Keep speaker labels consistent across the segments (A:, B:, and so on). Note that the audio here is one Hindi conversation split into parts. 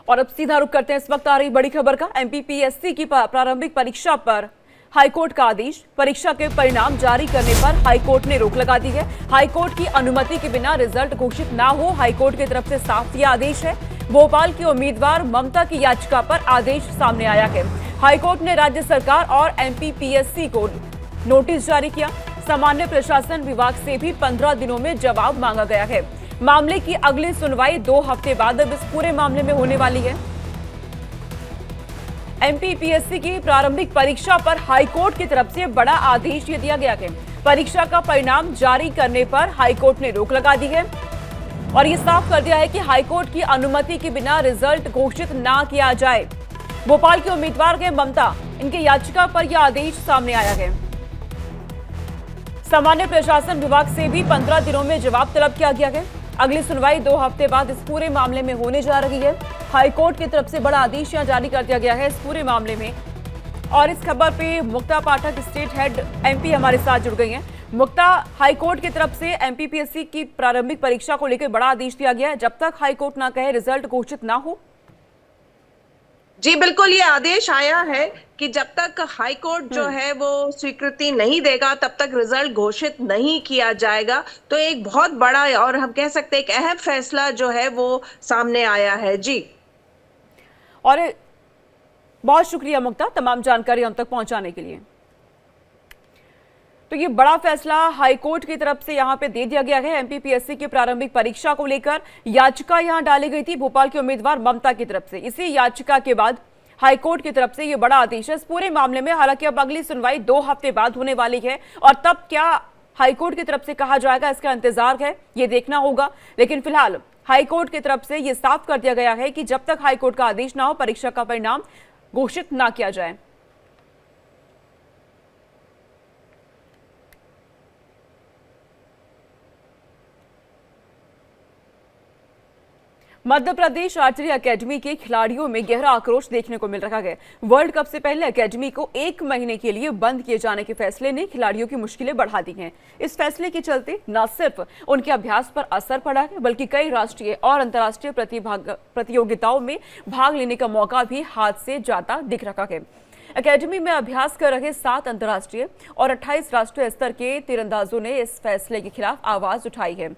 A: और अब सीधा रुख करते हैं इस वक्त आ रही बड़ी खबर का। एमपीपीएससी की प्रारंभिक परीक्षा पर हाईकोर्ट का आदेश। परीक्षा के परिणाम जारी करने पर हाईकोर्ट ने रोक लगा दी है। हाईकोर्ट की अनुमति के बिना रिजल्ट घोषित ना हो, हाईकोर्ट की तरफ से साफ यह आदेश है। भोपाल की उम्मीदवार ममता की याचिका पर आदेश सामने आया है। हाईकोर्ट ने राज्य सरकार और एमपीपीएससी को नोटिस जारी किया। सामान्य प्रशासन विभाग से भी 15 दिनों में जवाब मांगा गया है। मामले की अगली सुनवाई 2 हफ्ते बाद अब इस पूरे मामले में होने वाली है। एमपीपीएससी की प्रारंभिक परीक्षा पर हाईकोर्ट की तरफ से बड़ा आदेश ये दिया गया है। परीक्षा का परिणाम जारी करने पर हाईकोर्ट ने रोक लगा दी है और ये साफ कर दिया है कि हाईकोर्ट की अनुमति के बिना रिजल्ट घोषित ना किया जाए। भोपाल के उम्मीदवार के ममता, इनकी याचिका पर यह आदेश सामने आया है। सामान्य प्रशासन विभाग से भी 15 दिनों में जवाब तलब किया गया है। अगली सुनवाई 2 हफ्ते बाद इस पूरे मामले में होने जा रही है। हाईकोर्ट की तरफ से बड़ा आदेश यहां जारी कर दिया गया है इस पूरे मामले में। और इस खबर पे मुक्ता पाठक, स्टेट हेड एमपी, हमारे साथ जुड़ गई हैं। मुक्ता, हाईकोर्ट की तरफ से एमपीपीएससी की प्रारंभिक परीक्षा को लेकर बड़ा आदेश दिया गया है। जब तक हाईकोर्ट ना कहे रिजल्ट घोषित ना हो।
B: जी बिल्कुल, ये आदेश आया है कि जब तक हाईकोर्ट जो है वो स्वीकृति नहीं देगा तब तक रिजल्ट घोषित नहीं किया जाएगा। तो एक बहुत बड़ा और हम कह सकते हैं एक अहम फैसला जो है वो सामने आया है। जी,
A: और बहुत शुक्रिया मुक्ता, तमाम जानकारी हम तक पहुंचाने के लिए। तो ये बड़ा फैसला हाईकोर्ट की तरफ से यहां पे दे दिया गया है। एमपीपीएससी की प्रारंभिक परीक्षा को लेकर याचिका यहां डाली गई थी भोपाल के उम्मीदवार ममता की तरफ से। इसी याचिका के बाद हाईकोर्ट की तरफ से ये बड़ा आदेश है इस पूरे मामले में। हालांकि अब अगली सुनवाई 2 हफ्ते बाद होने वाली है और तब क्या हाईकोर्ट की तरफ से कहा जाएगा, इसका इंतजार है, ये देखना होगा। लेकिन फिलहाल हाईकोर्ट की तरफ से ये साफ कर दिया गया है कि जब तक हाईकोर्ट का आदेश ना हो, परीक्षा का परिणाम घोषित ना किया जाए। मध्य प्रदेश आर्चरी एकेडमी के खिलाड़ियों में गहरा आक्रोश देखने को मिल रहा है। वर्ल्ड कप से पहले एकेडमी को 1 महीने के लिए बंद किए जाने के फैसले ने खिलाड़ियों की मुश्किलें बढ़ा दी हैं। इस फैसले के चलते न सिर्फ उनके अभ्यास पर असर पड़ा है, बल्कि कई राष्ट्रीय और अंतर्राष्ट्रीय प्रतियोगिताओं में भाग लेने का मौका भी हाथ से जाता दिख रहा है। एकेडमी में अभ्यास कर रहे 7 अंतर्राष्ट्रीय और 28 राष्ट्रीय स्तर के तीरंदाजों ने इस फैसले के खिलाफ आवाज उठाई है।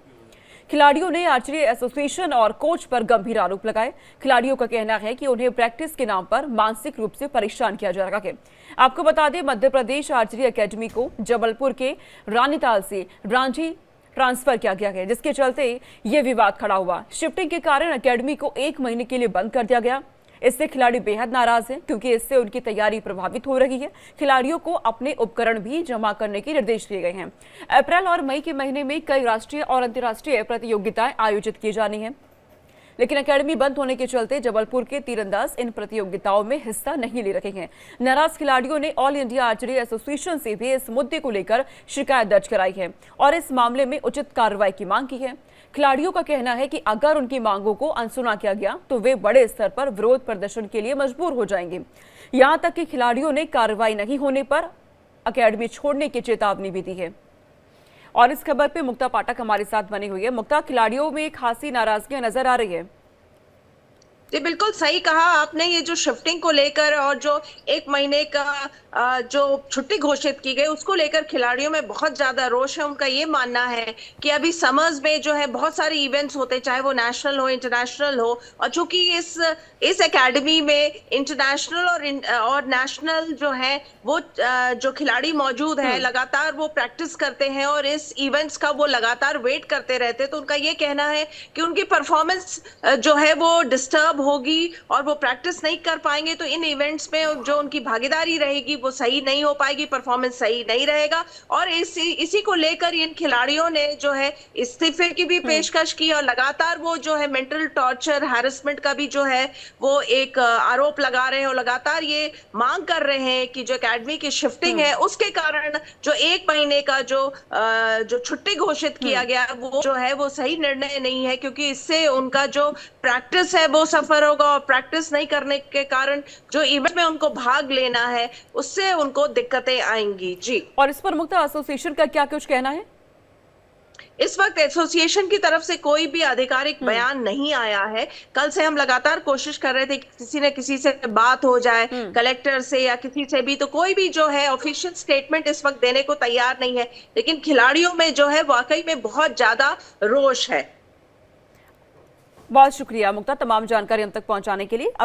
A: खिलाड़ियों ने आर्चरी एसोसिएशन और कोच पर गंभीर आरोप लगाए। खिलाड़ियों का कहना है कि उन्हें प्रैक्टिस के नाम पर मानसिक रूप से परेशान किया जा रहा है। आपको बता दें, मध्य प्रदेश आर्चरी एकेडमी को जबलपुर के रानीताल से रांची ट्रांसफर किया गया है, जिसके चलते ये विवाद खड़ा हुआ। शिफ्टिंग के कारण एकेडमी को 1 महीने के लिए बंद कर दिया गया। इससे खिलाड़ी बेहद नाराज हैं, क्योंकि इससे उनकी तैयारी प्रभावित हो रही है। खिलाड़ियों को अपने उपकरण भी जमा करने के निर्देश दिए गए हैं। अप्रैल और मई के महीने में कई राष्ट्रीय और अंतर्राष्ट्रीय प्रतियोगिताएं आयोजित की जानी हैं, लेकिन एकेडमी बंद होने के चलते जबलपुर के तीरंदाज इन प्रतियोगिताओं में हिस्सा नहीं ले रहे हैं। नाराज खिलाड़ियों ने ऑल इंडिया आर्चरी एसोसिएशन से भी इस मुद्दे को लेकर शिकायत दर्ज कराई है और इस मामले में उचित कार्रवाई की मांग की है। खिलाड़ियों का कहना है कि अगर उनकी मांगों को अनसुना किया गया तो वे बड़े स्तर पर विरोध प्रदर्शन के लिए मजबूर हो जाएंगे। यहां तक कि खिलाड़ियों ने कार्रवाई नहीं होने पर एकेडमी छोड़ने की चेतावनी भी दी है। और इस खबर पे मुक्ता पाठक हमारे साथ बनी हुई है। मुक्ता, खिलाड़ियों में खासी नाराजगी नजर आ रही है।
B: जी बिल्कुल सही कहा आपने। ये जो शिफ्टिंग को लेकर और जो 1 महीने का जो छुट्टी घोषित की गई उसको लेकर खिलाड़ियों में बहुत ज्यादा रोष है। उनका ये मानना है कि अभी समर्स में जो है बहुत सारे इवेंट्स होते, चाहे वो नेशनल हो इंटरनेशनल हो, और चूंकि इस एकेडमी में इंटरनेशनल और नेशनल जो है वो जो खिलाड़ी मौजूद है लगातार वो प्रैक्टिस करते हैं और इस इवेंट्स का वो लगातार वेट करते रहते हैं। तो उनका ये कहना है कि उनकी परफॉर्मेंस जो है वो डिस्टर्ब होगी और वो प्रैक्टिस नहीं कर पाएंगे। तो इन इवेंट्स में जो उनकी भागीदारी रहेगी वो सही नहीं हो पाएगी, परफॉर्मेंस सही नहीं रहेगा। और इसी को लेकर इन खिलाड़ियों ने जो है इस्तीफे की भी पेशकश की और लगातार वो जो है मेंटल टॉर्चर, हैरेसमेंट का भी जो है वो एक आरोप लगा रहे हैं और लगातार ये मांग कर रहे हैं कि जो एकेडमी की शिफ्टिंग है उसके कारण जो 1 महीने का जो छुट्टी घोषित किया गया वो जो है वो सही निर्णय नहीं है, क्योंकि इससे उनका जो प्रैक्टिस है वो सफर होगा और प्रैक्टिस नहीं करने के कारण जो इवेंट में उनको भाग लेना है उससे उनको दिक्कतें आएंगी। जी,
A: और इस पर मुक्ता एसोसिएशन का क्या कुछ कहना है?
B: इस वक्त एसोसिएशन की तरफ से कोई भी आधिकारिक बयान नहीं आया है। कल से हम लगातार कोशिश कर रहे थे कि किसी न किसी से बात हो जाए, कलेक्टर से या किसी से भी, तो कोई भी जो है ऑफिशियल स्टेटमेंट इस वक्त देने को तैयार नहीं है। लेकिन खिलाड़ियों में जो है वाकई में बहुत ज्यादा रोष है।
A: बहुत शुक्रिया मुक्ता, तमाम जानकारी हम तक पहुंचाने के लिए।